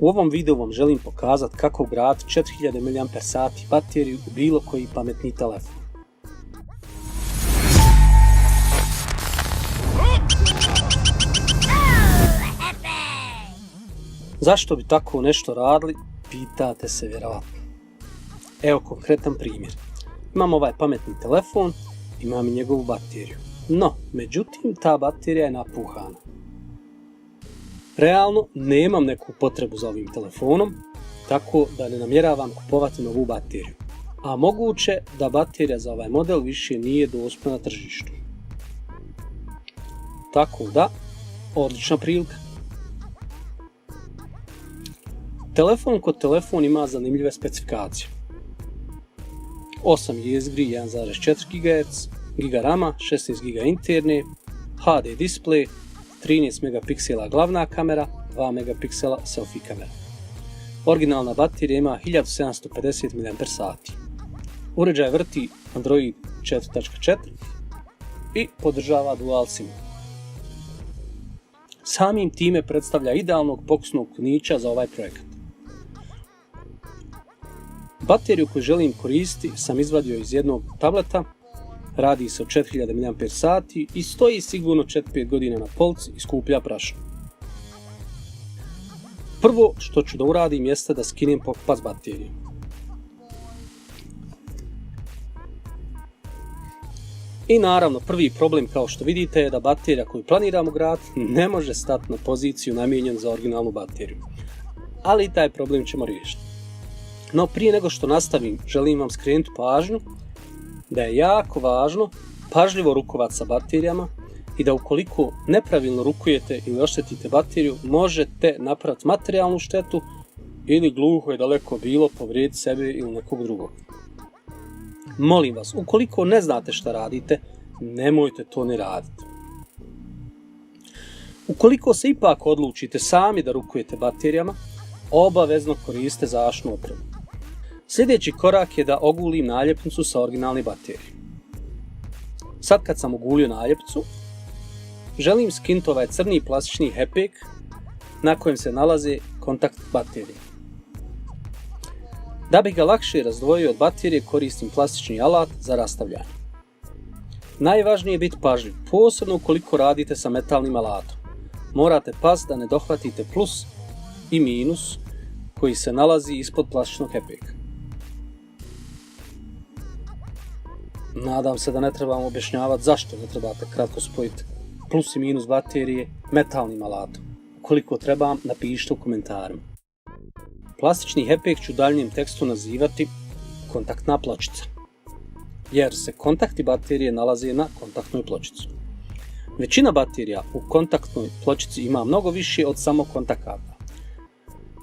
U ovom videu vam želim pokazati kako ugraditi 4000 mAh bateriju u bilo koji pametni telefon. Zašto bi tako nešto radili, pitate se vjerovatno. Evo konkretan primjer. Imam ovaj pametni telefon, imam i njegovu bateriju. No, međutim, ta baterija je napuhana. Realno, nemam neku potrebu za ovim telefonom, tako da ne namjeravam kupovati novu bateriju. A moguće da baterija za ovaj model više nije dostupna na tržištu. Tako da, odlična prilika. Telefon kod telefon ima zanimljive specifikacije. 8 jezgri, 1.4 GHz, GB RAM-a, 16 GB interne, HD display, 13 megapiksela glavna kamera, 2 megapiksela selfie kamera. Originalna baterija ima 1750 mAh. Uređaj vrti Android 4.4 i podržava Dual SIM. Samim time predstavlja idealnog pokusnog kunića za ovaj projekat. Bateriju koju želim koristiti sam izvadio iz jednog tableta, radi se o 4000 mAh i stoji sigurno 4-5 godina na polici i skuplja prašinu. Prvo što ću da uradim jeste da skinem pokupac baterije. I naravno, prvi problem kao što vidite je da baterija koju planiramo ugraditi ne može stati na poziciju namijenjenu za originalnu bateriju. Ali i taj problem ćemo riješiti. No prije nego što nastavim, želim vam skrenuti pažnju da je jako važno pažljivo rukovati sa baterijama i da ukoliko nepravilno rukujete ili oštetite bateriju, možete napraviti materijalnu štetu ili gluho je daleko bilo povrijediti sebe ili nekog drugog. Molim vas, ukoliko ne znate šta radite, nemojte to ni raditi. Ukoliko se ipak odlučite sami da rukujete baterijama, obavezno koristite zaštitnu opremu. Sljedeći korak je da ogulim naljepnicu sa originalne baterije. Sad kad sam ogulio naljepnicu, želim skinuti ovaj crni plastični hepek na kojem se nalaze kontakt baterije. Da bih ga lakše razdvojio od baterije, koristim plastični alat za rastavljanje. Najvažnije je biti pažljiv, posebno ukoliko radite sa metalnim alatom. Morate paziti da ne dohvatite plus i minus koji se nalazi ispod plastičnog hepeka. Nadam se da ne trebam objašnjavati zašto ne trebate kratko spojiti plus i minus baterije metalnim alatom. Ukoliko trebam, napišite u komentarima. Plastični hepek ću u daljnjem tekstu nazivati kontaktna pločica, jer se kontakti baterije nalaze na kontaktnoj pločici. Većina baterija u kontaktnoj pločici ima mnogo više od samo kontakata.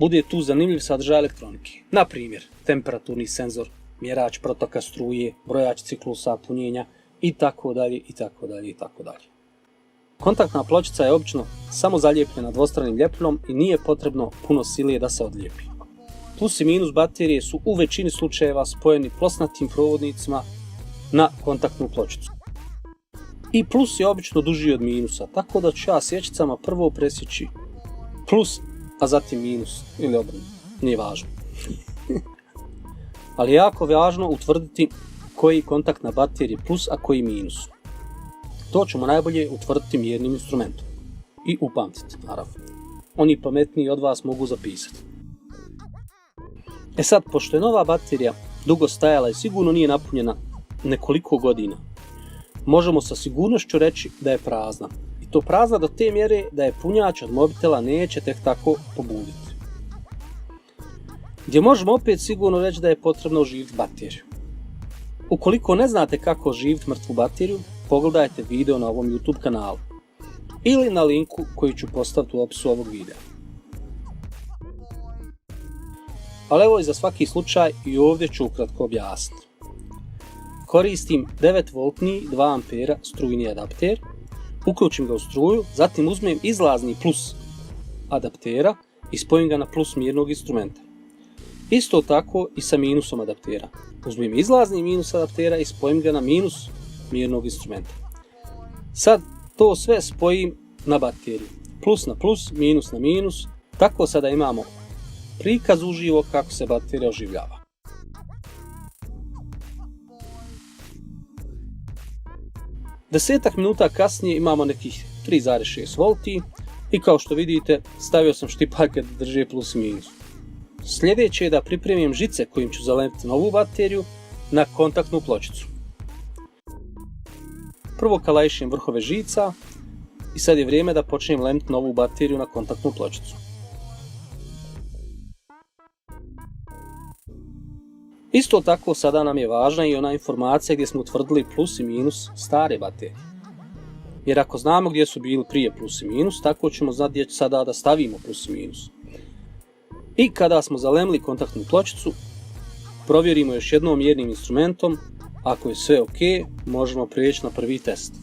Bude tu zanimljiv sadržaj elektronike, na primjer temperaturni senzor, mjerač protoka struje, brojač ciklusa punjenja itd. itd. Kontaktna pločica je obično samo zalijepljena dvostranim ljepinom i nije potrebno puno sile da se odlijepi. Plus i minus baterije su u većini slučajeva spojeni plosnatim provodnicima na kontaktnu pločicu. I plus je obično duži od minusa, tako da ću ja sječicama prvo presjeći plus, a zatim minus ili obrnuto, nije važno. Ali je jako važno utvrditi koji kontakt na bateriji plus, a koji minus. To ćemo najbolje utvrditi mjernim instrumentom. I upamtiti, naravno. Oni pametniji od vas mogu zapisati. E sad, pošto je nova baterija dugo stajala i sigurno nije napunjena nekoliko godina, možemo sa sigurnošću reći da je prazna. I to prazna do te mjere da je punjač od mobitela neće tek tako pobuditi. Gdje možemo opet sigurno reći da je potrebno oživiti bateriju. Ukoliko ne znate kako oživiti mrtvu bateriju, pogledajte video na ovom YouTube kanalu ili na linku koji ću postaviti u opisu ovog videa. Ali evo i za svaki slučaj i ovdje ću ukratko objasniti. Koristim 9V 2A strujni adapter, uključim ga u struju, zatim uzmem izlazni plus adaptera i spojim ga na plus mjernog instrumenta. Isto tako i sa minusom adaptera. Uzmem izlazni minus adaptera i spojim ga na minus mjernog instrumenta. Sad to sve spojim na bateriju. Plus na plus, minus na minus. Tako sada imamo prikaz uživo kako se baterija oživljava. Desetak minuta kasnije imamo nekih 3,6 volti i kao što vidite stavio sam štipaljke da drže plus i minus. Sljedeće je da pripremim žice kojim ću zalepiti novu bateriju na kontaktnu pločicu. Prvo kalajšim vrhove žica i sad je vrijeme da počnem lepiti novu bateriju na kontaktnu pločicu. Isto tako sada nam je važna i ona informacija gdje smo utvrdili plus i minus stare baterije. Jer ako znamo gdje su bili prije plus i minus, tako ćemo znati gdje sada da stavimo plus i minus. I kada smo zalemili kontaktnu pločicu, provjerimo još jednom mjernim instrumentom. Ako je sve ok, možemo prijeći na prvi test.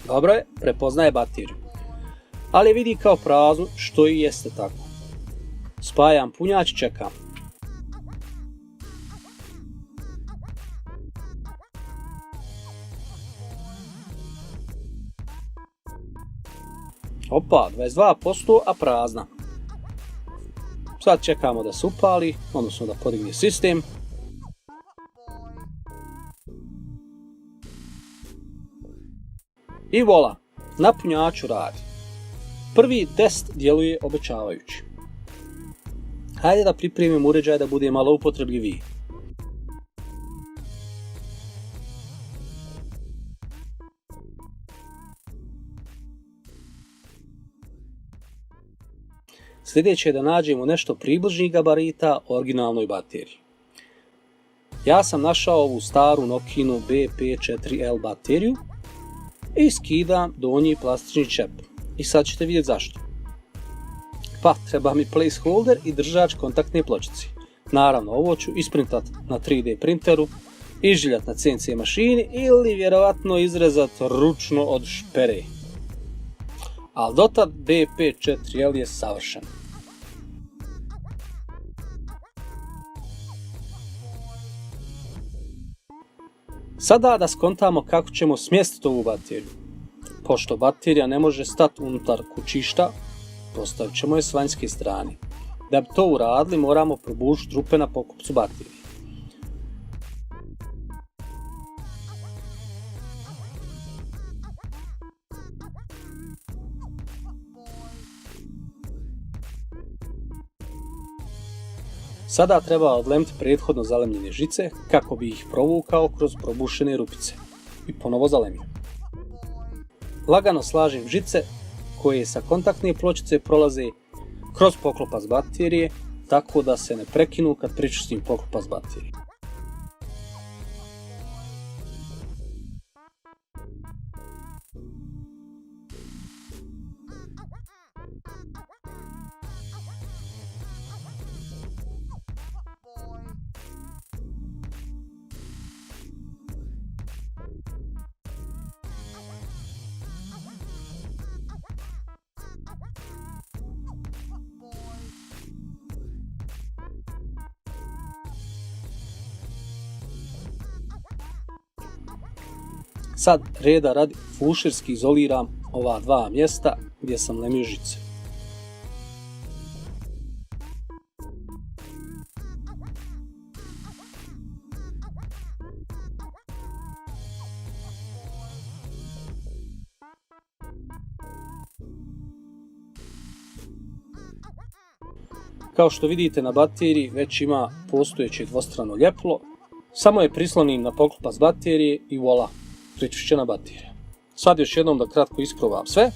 Dobro je, prepoznaje bateriju, ali je vidi kao praznu, što i jeste tako. Spajam punjač i čekam. Opa, 22%, a prazna. Sad čekamo da se upali, odnosno da podigne sistem. I vola, na punjaču radi. Prvi test djeluje obećavajući. Hajde da pripremim uređaj da bude malo upotrebljiviji. Sljedeće je da nađemo nešto približnih gabarita originalnoj bateriji. Ja sam našao ovu staru Nokinu BP4L bateriju i skidam donji plastični čep. I sad ćete vidjeti zašto. Pa treba mi placeholder i držač kontaktne pločice. Naravno, ovo ću isprintati na 3D printeru, izžiljati na CNC mašini ili vjerovatno izrezati ručno od špere. Ali dotad BP4L je savršen. Sada da skontamo kako ćemo smjestiti ovu bateriju. Pošto baterija ne može stati unutar kućišta, postavit ćemo je s vanjske strane. Da bi to uradili, moramo probušiti rupe na poklopcu baterije. Sada treba odlemiti prethodno zalemljene žice kako bi ih provukao kroz probušene rupice i ponovo zalemio. Lagano slažem žice koje sa kontaktne pločice prolaze kroz poklopac baterije tako da se ne prekinu kad pričistim poklopac baterije. Sad reda radi fušerski izoliram ova dva mjesta gdje sam lemio žice. Kao što vidite na bateriji već ima postojeće dvostrano ljepilo, samo je prislonim na poklopac baterije i voila, pričišćena baterija. Sad još jednom da kratko isprobam sve.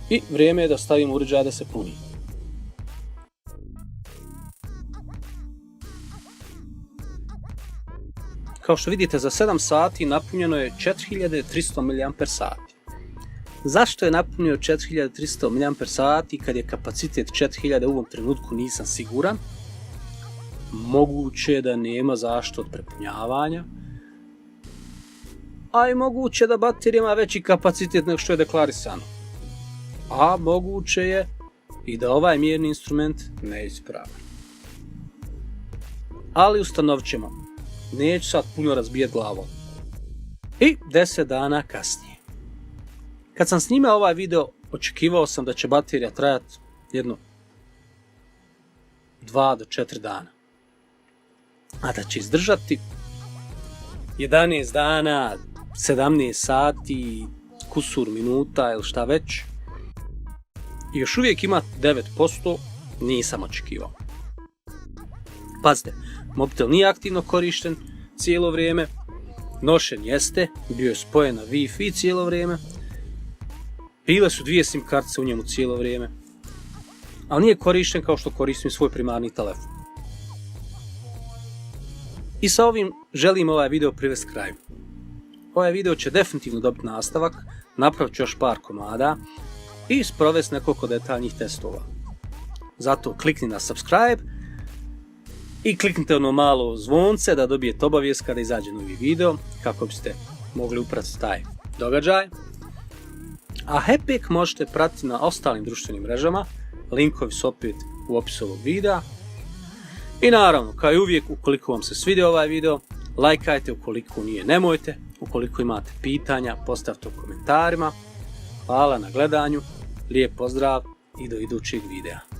I vrijeme je da stavim uređaj da se puni. Kao što vidite, za 7 sati napunjeno je 4300 mAh. Zašto je napunio 4300 mAh kad je kapacitet 4000 u ovom trenutku, nisam siguran. moguće je da nema zaštitu od prepunjavanja, a i moguće da baterija ima veći kapacitet nego što je deklarisano. A moguće je i da ovaj mjerni instrument neispravan. Ali ustanovit ćemo. Neću sad puno razbijati glavom. I 10 dana kasnije. Kad sam snimao ovaj video, očekivao sam da će baterija trajati jedno 2 do 4 dana. A da će izdržati 11 dana, 17 sati, kusur minuta ili šta već. I još uvijek ima 9%, nisam očekivao. Pazite, mobitel nije aktivno korišten cijelo vrijeme, nošen jeste, bio je spojen na Wi-Fi cijelo vrijeme, bile su 2 SIM kartice u njemu cijelo vrijeme, ali nije korišten kao što koristim svoj primarni telefon. I sa ovim želim ovaj video privesti kraju. Ovaj video će definitivno dobiti nastavak, napravit ću još par komada i sprovesti nekoliko detaljnih testova. Zato klikni na subscribe i kliknite ono malo zvonce da dobijete obavijest kada izađe novi video kako biste mogli upratiti taj događaj. A Happyhack možete pratiti na ostalim društvenim mrežama, linkovi su opet u opisu ovog videa. I naravno, kao i uvijek, ukoliko vam se svidio ovaj video, lajkajte, ukoliko nije nemojte, ukoliko imate pitanja, postavite u komentarima. Hvala na gledanju, lijep pozdrav i do idućeg videa.